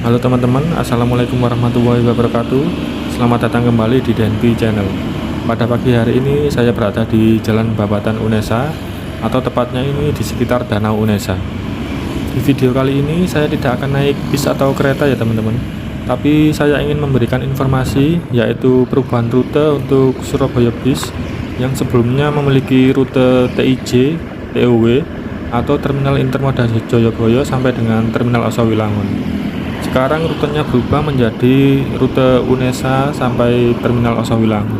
Halo teman-teman, Assalamualaikum warahmatullahi wabarakatuh. Selamat datang kembali di Denpi Channel. Pada pagi hari ini saya berada di Jalan Babatan Unesa, atau tepatnya ini di sekitar Danau Unesa. Di video kali ini saya tidak akan naik bis atau kereta ya teman-teman, tapi saya ingin memberikan informasi, yaitu perubahan rute untuk Surabaya Bis yang sebelumnya memiliki rute TIJ, TOW atau Terminal Intermoda Joyoboyo sampai dengan Terminal Osowilangun. Sekarang rutenya berubah menjadi rute Unesa sampai Terminal Osowilangun.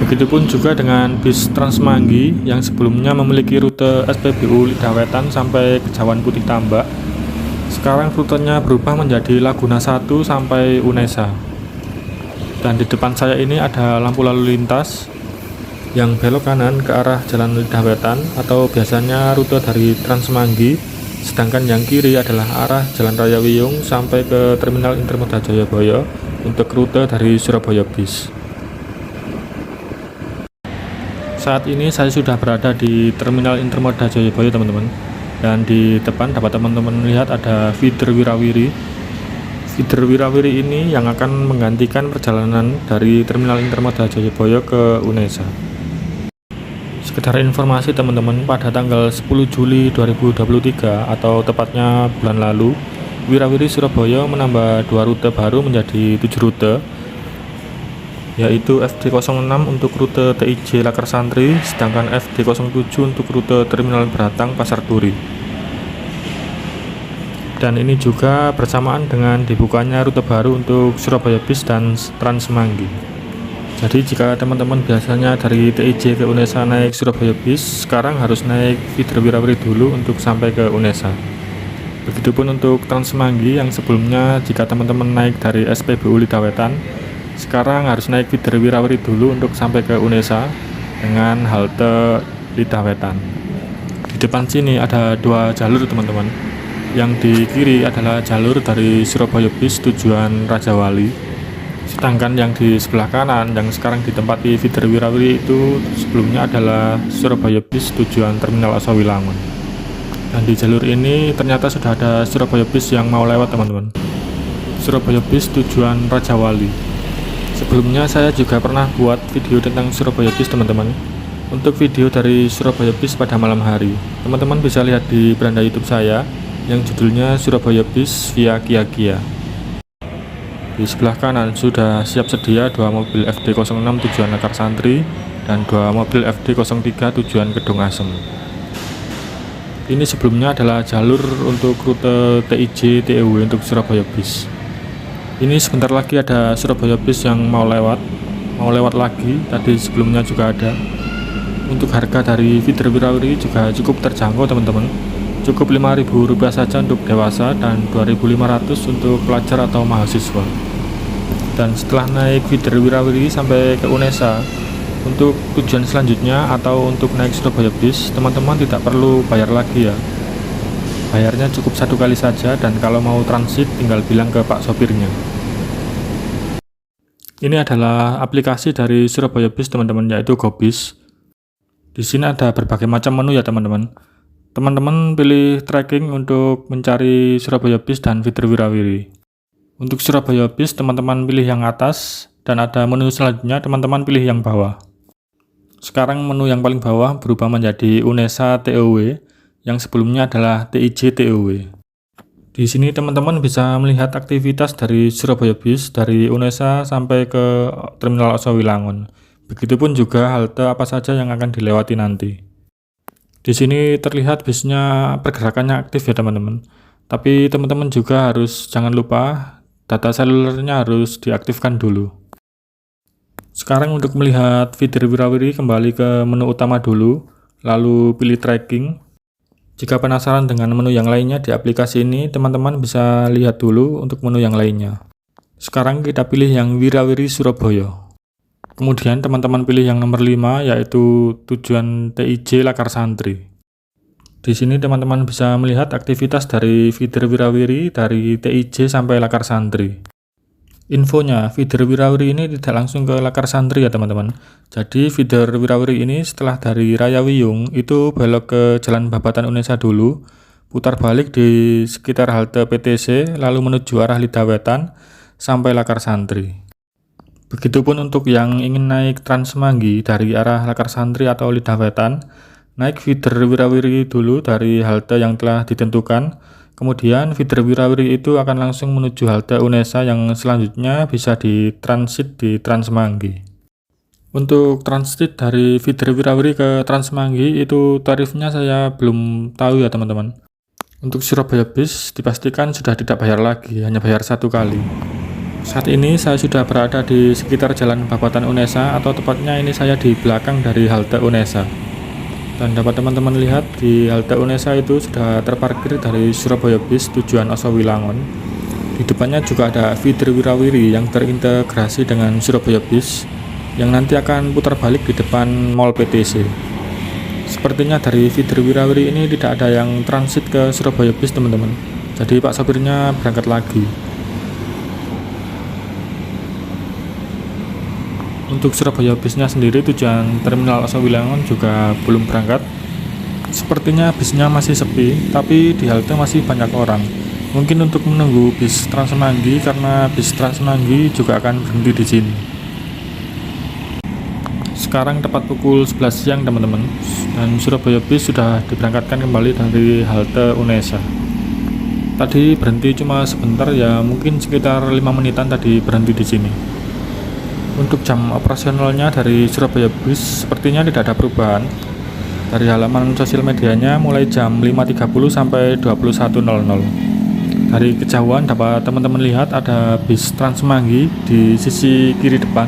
Begitupun juga dengan bis Transmanggi yang sebelumnya memiliki rute SPBU Lidah Wetan sampai Kejawan Putih Tambak. Sekarang rutenya berubah menjadi Laguna 1 sampai Unesa. Dan di depan saya ini ada lampu lalu lintas yang belok kanan ke arah Jalan Lidah Wetan atau biasanya rute dari Transmanggi. Sedangkan yang kiri adalah arah Jalan Raya Wiyung sampai ke Terminal Intermoda Joyoboyo untuk rute dari Surabaya Bis. Saat ini saya sudah berada di Terminal Intermoda Joyoboyo teman-teman, dan di depan dapat teman-teman lihat ada feeder Wirawiri. Feeder Wirawiri ini yang akan menggantikan perjalanan dari Terminal Intermoda Joyoboyo ke Unesa. Sekedar informasi teman-teman, pada tanggal 10 Juli 2023 atau tepatnya bulan lalu, Wirawiri Surabaya menambah 2 rute baru menjadi 7 rute, yaitu FD06 untuk rute TIJ Lakar Santri, sedangkan FD07 untuk rute Terminal Beratang Pasar Turi. Dan ini juga bersamaan dengan dibukanya rute baru untuk Surabaya Bis dan Transmanggi. Jadi jika teman-teman biasanya dari TIJ ke Unesa naik Surabaya Bis, sekarang harus naik feeder Wirawiri dulu untuk sampai ke Unesa. Begitupun untuk Transmanggi yang sebelumnya jika teman-teman naik dari SPBU Lidah Wetan, sekarang harus naik feeder Wirawiri dulu untuk sampai ke Unesa dengan halte Lidah Wetan. Di depan sini ada 2 jalur teman-teman. Yang di kiri adalah jalur dari Surabaya Bis tujuan Rajawali. Sedangkan yang di sebelah kanan yang sekarang ditempati feeder Wirawiri itu sebelumnya adalah Surabaya Bis tujuan Terminal Osowilangun. Dan di jalur ini ternyata sudah ada Surabaya Bis yang mau lewat teman-teman. Surabaya Bis tujuan Rajawali. Sebelumnya saya juga pernah buat video tentang Surabaya Bis teman-teman. Untuk video dari Surabaya Bis pada malam hari, teman-teman bisa lihat di beranda YouTube saya yang judulnya Surabaya Bis via Kia. Di sebelah kanan sudah siap sedia 2 mobil FD06 tujuan Lakar Santri dan 2 mobil FD03 tujuan Kedung Asem. Ini sebelumnya adalah jalur untuk rute TIJ TOW untuk Surabaya Bis. Ini sebentar lagi ada Surabaya Bis yang mau lewat lagi, tadi sebelumnya juga ada. Untuk harga dari feeder Wirawiri juga cukup terjangkau teman-teman. Cukup Rp5.000 saja untuk dewasa dan Rp2.500 untuk pelajar atau mahasiswa. Dan setelah naik feeder Wirawiri sampai ke Unesa, untuk tujuan selanjutnya atau untuk naik Surabaya Bis, teman-teman tidak perlu bayar lagi ya. Bayarnya cukup 1 kali saja, dan kalau mau transit tinggal bilang ke Pak sopirnya. Ini adalah aplikasi dari Surabaya Bis teman-teman, yaitu GoBis. Di sini ada berbagai macam menu ya teman-teman. Teman-teman pilih tracking untuk mencari Surabaya Bis dan feeder Wirawiri. Untuk Surabaya Bis teman-teman pilih yang atas, dan ada menu selanjutnya teman-teman pilih yang bawah. Sekarang menu yang paling bawah berubah menjadi Unesa TOW yang sebelumnya adalah TIJ TOW. Di sini teman-teman bisa melihat aktivitas dari Surabaya Bis dari Unesa sampai ke Terminal Osowilangun. Begitupun juga halte apa saja yang akan dilewati nanti. Di sini terlihat bisnya pergerakannya aktif ya teman-teman. Tapi teman-teman juga jangan lupa data selulernya harus diaktifkan dulu. Sekarang untuk melihat feeder Wirawiri kembali ke menu utama dulu, lalu pilih tracking. Jika penasaran dengan menu yang lainnya di aplikasi ini, teman-teman bisa lihat dulu untuk menu yang lainnya. Sekarang kita pilih yang Wirawiri Surabaya. Kemudian teman-teman pilih yang nomor 5, yaitu tujuan TIJ Lakar Santri. Di sini teman-teman bisa melihat aktivitas dari feeder Wirawiri dari TIJ sampai Lakar Santri. Infonya, feeder Wirawiri ini tidak langsung ke Lakar Santri ya teman-teman. Jadi feeder Wirawiri ini setelah dari Raya Wiyung itu belok ke Jalan Babatan Unesa dulu, putar balik di sekitar halte PTC, lalu menuju arah Lidah Wetan sampai Lakar Santri. Begitupun untuk yang ingin naik Trans Semanggi dari arah Lakar Santri atau Lidah Wetan, naik feeder Wirawiri dulu dari halte yang telah ditentukan. Kemudian feeder Wirawiri itu akan langsung menuju halte Unesa yang selanjutnya bisa ditransit di Trans Semanggi. Untuk transit dari feeder Wirawiri ke Trans Semanggi itu tarifnya saya belum tahu ya teman-teman. Untuk Surabaya Bis dipastikan sudah tidak bayar lagi, hanya bayar satu kali. Saat ini saya sudah berada di sekitar Jalan Babatan Unesa, atau tepatnya ini saya di belakang dari halte Unesa. Dan dapat teman-teman lihat di halte Unesa itu sudah terparkir dari Surabaya Bis tujuan Oso Wilangon. Di depannya juga ada feeder Wirawiri yang terintegrasi dengan Surabaya Bis yang nanti akan putar balik di depan Mall PTC. Sepertinya dari feeder Wirawiri ini tidak ada yang transit ke Surabaya Bis teman-teman, jadi pak sopirnya berangkat lagi. Untuk Surabaya Bisnya sendiri tujuan Terminal Oso Wilangon juga belum berangkat. Sepertinya bisnya masih sepi, tapi di halte masih banyak orang. Mungkin untuk menunggu bis Trans Semanggi, karena bis Trans Semanggi juga akan berhenti di sini. Sekarang tepat pukul 11 siang teman-teman, dan Surabaya Bis sudah diberangkatkan kembali dari halte Unesa. Tadi berhenti cuma sebentar ya, mungkin sekitar 5 menitan tadi berhenti di sini. Untuk jam operasionalnya dari Surabaya Bis sepertinya tidak ada perubahan. Dari halaman sosial medianya mulai jam 5.30 sampai 21.00. Dari kejauhan dapat teman-teman lihat ada bis Trans Semanggi di sisi kiri depan.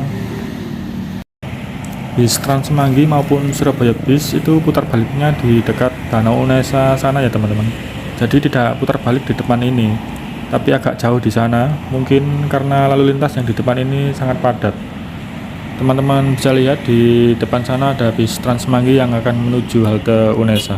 Bis Trans Semanggi maupun Surabaya Bis itu putar baliknya di dekat Danau Unesa sana ya teman-teman. Jadi tidak putar balik di depan ini, tapi agak jauh di sana. Mungkin karena lalu lintas yang di depan ini sangat padat. Teman-teman bisa lihat di depan sana ada bis Trans Semanggi yang akan menuju halte Unesa.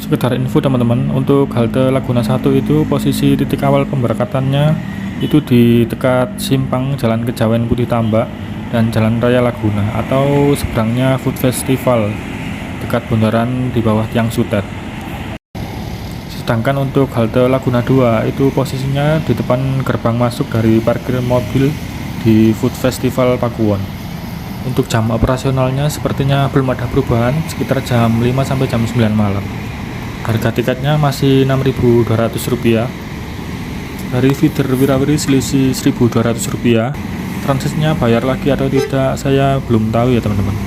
Sekedar info teman-teman, untuk halte Laguna 1 itu posisi titik awal pemberangkatannya itu di dekat simpang Jalan Kejawen Putih Tambak dan Jalan Raya Laguna, atau seberangnya Food Festival dekat bundaran di bawah Tiang Sutet. Sedangkan untuk halte Laguna 2 itu posisinya di depan gerbang masuk dari parkir mobil di Food Festival Pakuwon. Untuk jam operasionalnya sepertinya belum ada perubahan, sekitar jam 5 sampai jam 9 malam. Harga tiketnya masih Rp6.200. Dari feeder Wirawiri selisih Rp1.200. Transitnya bayar lagi atau tidak saya belum tahu ya teman-teman.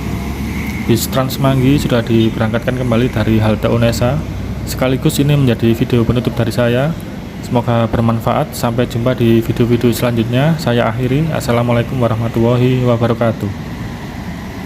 Bis Trans Semanggi sudah diberangkatkan kembali dari halte Unesa. Sekaligus ini menjadi video penutup dari saya. Semoga bermanfaat. Sampai jumpa di video-video selanjutnya. Saya akhiri. Assalamualaikum warahmatullahi wabarakatuh.